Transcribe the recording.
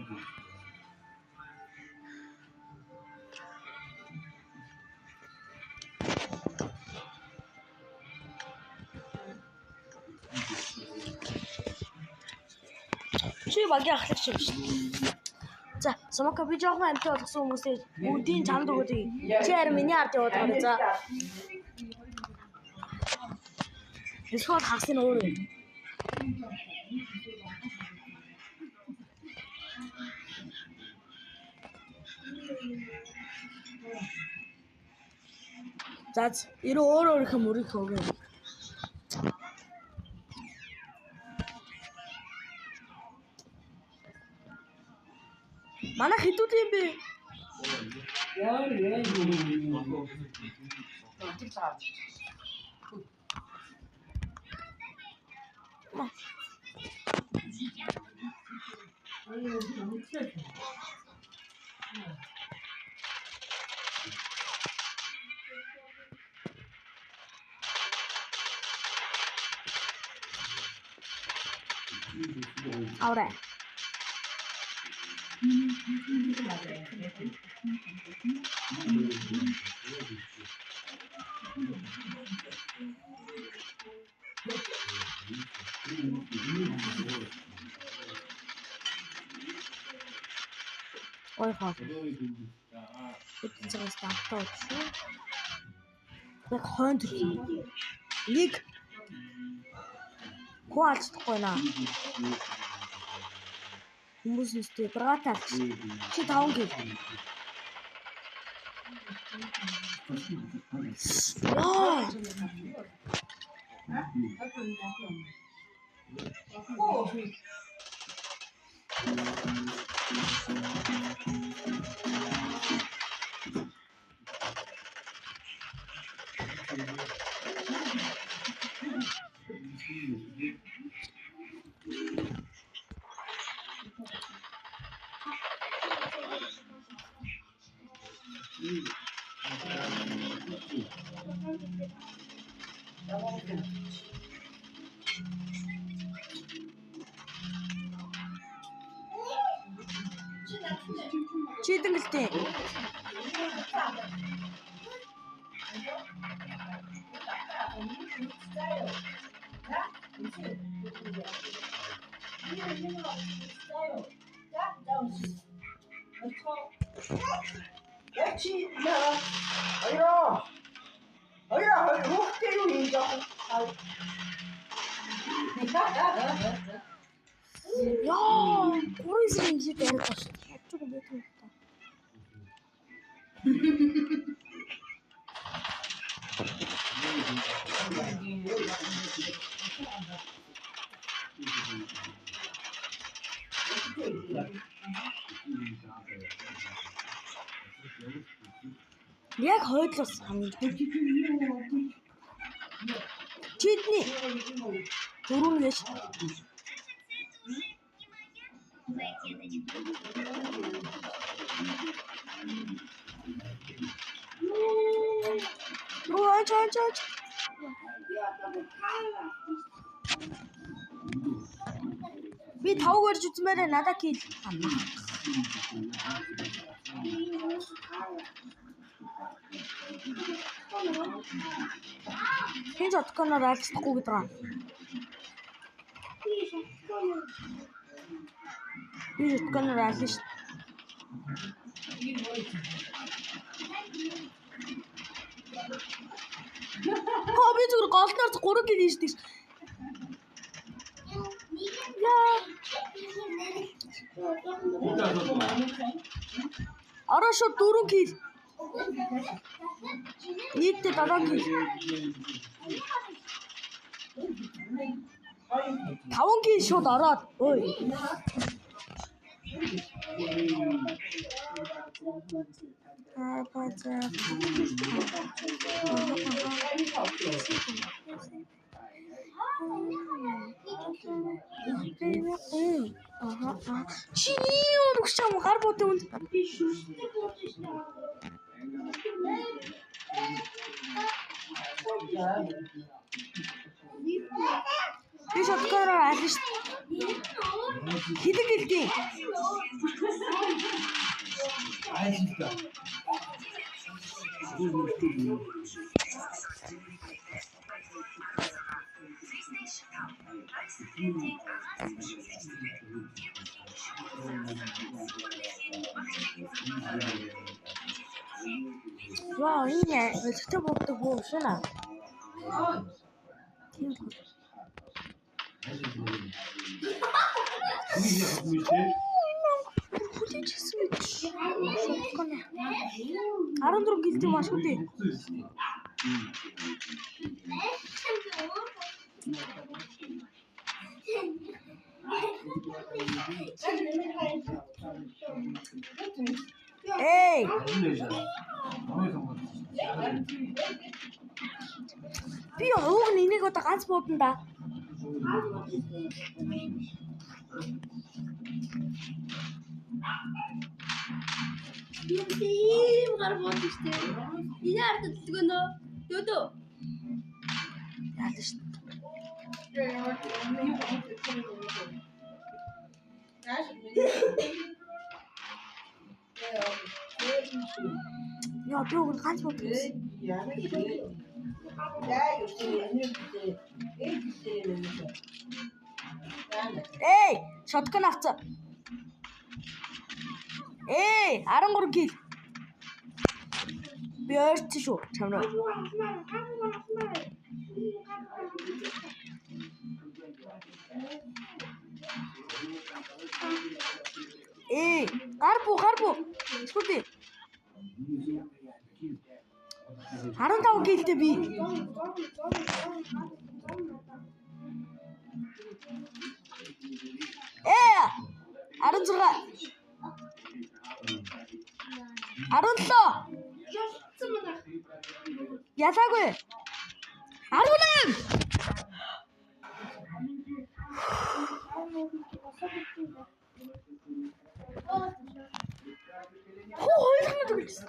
Чи багийн ахлагч юм шүү. За, Самака би жоохон амттай болгосон хүмүүсээ бүгдийн чамд өгөөд. Чи харин миний ард яваад байгаа. За. Эсвэл хагасны өөр юм. За, ерөө өөр их мөрийг хөөгөө. Манай хэдүүд юм бэ? Яа. Ahora. Ой, хаа. Эцэг стартаа өгсөн. Яг хойнд нэг хуалцдаггүй наа. Хүмүүс нэстэ братаа чи 5 гэл. Яа. Чи дэнгэлтэй. Яа, гурван юм шиг яриад байна шүү. Ачиг юм байх юм та. Яг хойдлоос хамгийн чидний дөрөв гэж Ой. Би 5 гэрж үзмээрээ надад кил. Хин зотконоор алцдаггүй гэдэг. Би зотконоор алсан шүү. Би зүгээр голноор 3 кил хийждэг. Араа шууд 4 кил. Нийтдээ 7 кил. 5 кил шууд ороод. Ой. Чиний өгчам гар буутай үнд. Би шоткороор алж ш. Хэдэг гэлдээ. 와, 이게 왜 진짜 먹도 뭐 쓰나? 아론드로 길때 마셨대. 에이, 삐어 오늘 이네 거딱 안스 못한다. Benim araba düştü. İleride tutkundu. Durdu. 야, 씨. 야, 삐어 오늘 안스 못했어. 에이, shotgun attı. 에이, 아론거로 길. 몇 티쇼 잠깐. 에이, karpu. Seperti. Aron tahu gitu bi. Aron juga. Aron to. 야사고. 아론은. 어디서 들었어?